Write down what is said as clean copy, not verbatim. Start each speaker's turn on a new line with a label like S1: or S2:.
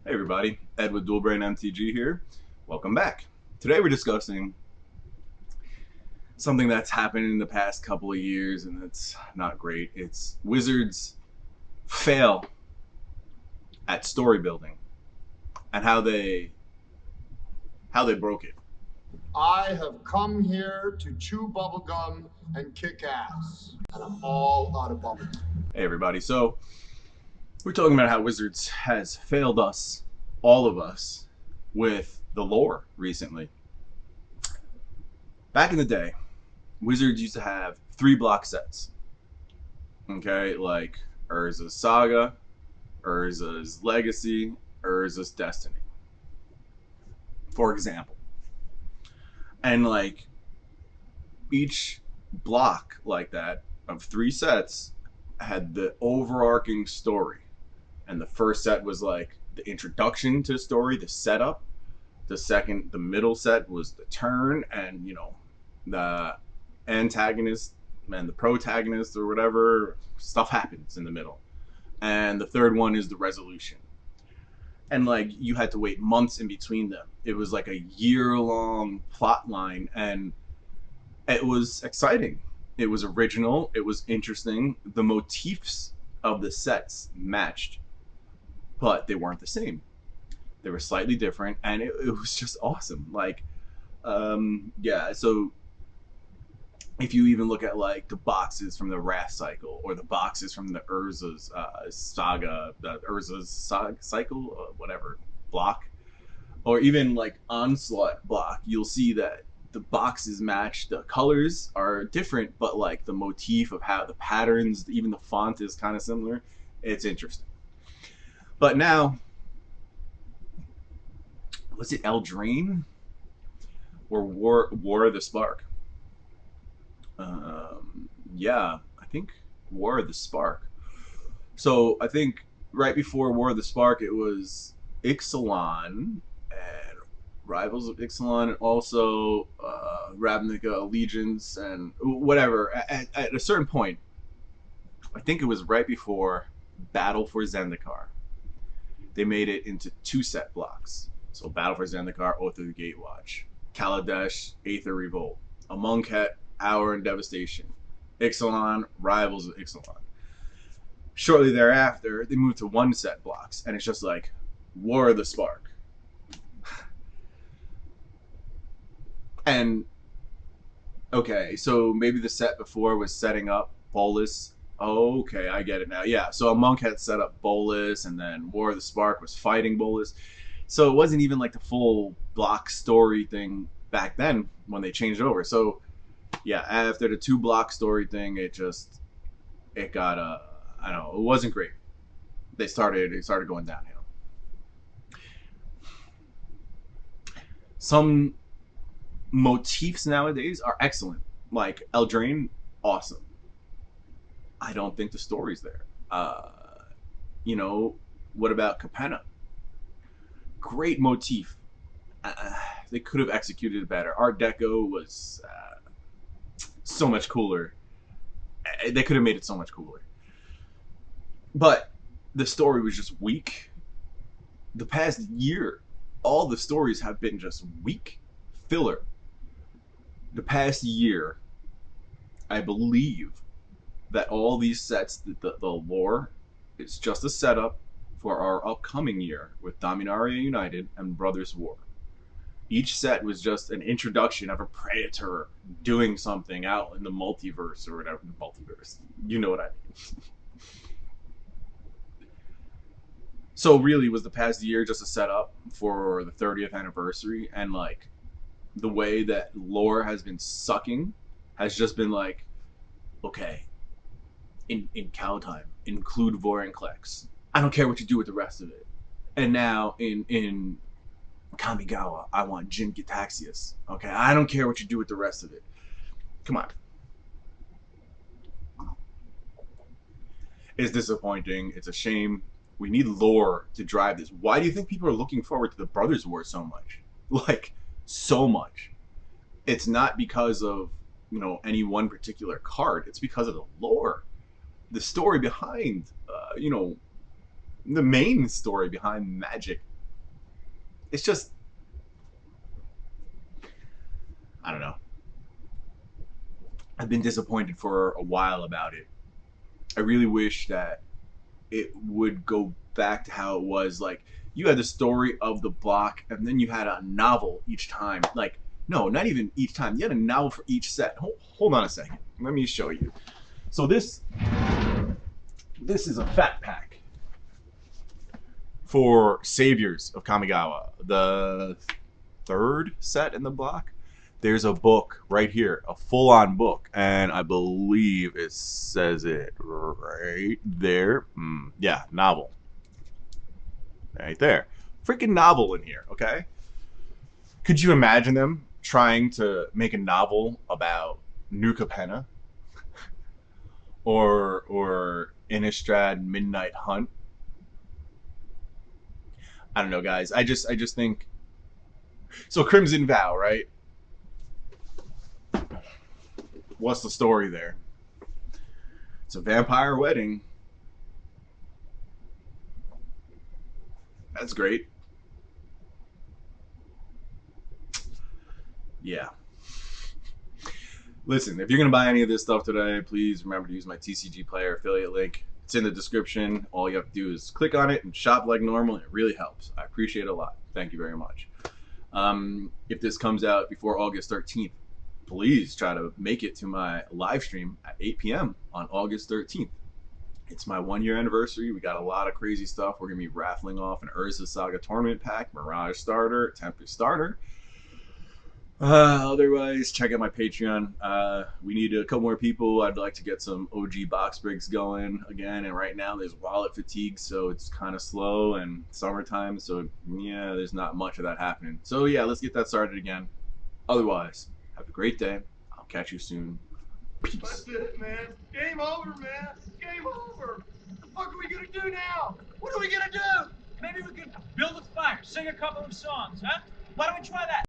S1: Hey everybody, Ed with Brain MTG here. Welcome back. Today we're discussing something that's happened in the past couple of years and it's not great. It's Wizards fail at story building and how they broke it.
S2: I have come here to chew bubblegum and kick ass, and I'm all out of bubblegum.
S1: Hey everybody. So, we're talking about how Wizards has failed us, all of us, with the lore recently. Back in the day, Wizards used to have 3 block sets. Okay, like Urza's Saga, Urza's Legacy, Urza's Destiny, for example. And like each block like that of 3 sets had the overarching story. And the first set was like the introduction to the story, the setup. The middle set was the turn, and the antagonist and the protagonist or whatever stuff happens in the middle. And the third one is the resolution. And like you had to wait months in between them. It was like a year-long plot line, and it was exciting. It was original. It was interesting. The motifs of the sets matched, but they weren't the same. They were slightly different, and it was just awesome. Yeah. So if you even look at like the boxes from the Wrath cycle or the boxes from the Urza's saga, the Urza's cycle, whatever block, or even like Onslaught block, you'll see that the boxes match. The colors are different, but like the motif of how the patterns, even the font is kind of similar. It's interesting. But now, was it Eldraine or War of the Spark? Yeah, I think War of the Spark. So I think right before War of the Spark, it was Ixalan and Rivals of Ixalan, and also Ravnica Allegiance and whatever. At a certain point, I think it was right before Battle for Zendikar, they made it into 2 set blocks. So Battle for Zendikar, Oath of the Gatewatch, Kaladesh, Aether Revolt, Amonkhet, Hour and Devastation, Ixalan, Rivals of Ixalan. Shortly thereafter, they moved to 1 set blocks, and it's just like War of the Spark. And okay, so maybe the set before was setting up Bolus. Oh, okay, I get it now. Yeah, so a monk had set up Bolus, and then War of the Spark was fighting Bolus. So it wasn't even like the full block story thing back then when they changed over. So yeah, after the 2 block story thing, it got I don't know, it wasn't great. It started going downhill. Some motifs nowadays are excellent. Like Eldraine, awesome. I don't think the story's there. You know, what about Capenna? Great motif. They could have executed it better. Art Deco was so much cooler. They could have made it so much cooler. But the story was just weak. The past year, all the stories have been just weak. Filler. The past year, I believe that all these sets, the lore, is just a setup for our upcoming year with Dominaria United and Brothers War. Each set was just an introduction of a Praetor doing something out in the multiverse or whatever. The multiverse. You know what I mean. So really, was the past year just a setup for the 30th anniversary? And like the way that lore has been sucking has just been like, okay, in cow time, include Vorinclex. I don't care what you do with the rest of it. And now in Kamigawa, I want Jin Gitaxias. Okay, I don't care what you do with the rest of it. Come on. It's disappointing. It's a shame. We need lore to drive this. Why do you think people are looking forward to the Brothers War so much? Like, so much. It's not because of, any one particular card. It's because of the lore. The story behind, the main story behind Magic it's just, I don't know. I've been disappointed for a while about it. I really wish that it would go back to how it was. Like, you had the story of the block, and then you had a novel each time. Like, no, not even each time. You had a novel for each set. Hold on a second. Let me show you. So this is a fat pack for Saviors of Kamigawa, the third set in the block. There's a book right here, a full-on book, and I believe it says it right there. Yeah, novel. Right there. Freaking novel in here, okay? Could you imagine them trying to make a novel about New Capenna or Innistrad Midnight Hunt? I don't know, guys. I just think so. Crimson Vow, right? What's the story there? It's a vampire wedding. That's great. Yeah. Listen, if you're going to buy any of this stuff today, please remember to use my TCG Player affiliate link. It's in the description. All you have to do is click on it and shop like normal. It really helps. I appreciate it a lot. Thank you very much. If this comes out before August 13th, please try to make it to my live stream at 8 p.m. on August 13th. It's my 1-year anniversary. We got a lot of crazy stuff. We're going to be raffling off an Urza Saga tournament pack, Mirage starter, Tempest starter. Otherwise, check out my Patreon. We need a couple more people. I'd like to get some OG box breaks going again. And right now, there's wallet fatigue, so it's kind of slow and summertime. So yeah, there's not much of that happening. So yeah, let's get that started again. Otherwise, have a great day. I'll catch you soon. Peace.
S2: That's it, man. Game over, man. Game over. What the fuck are we gonna do now? What are we gonna do?
S3: Maybe we could build a fire, sing a couple of songs, huh? Why don't we try that?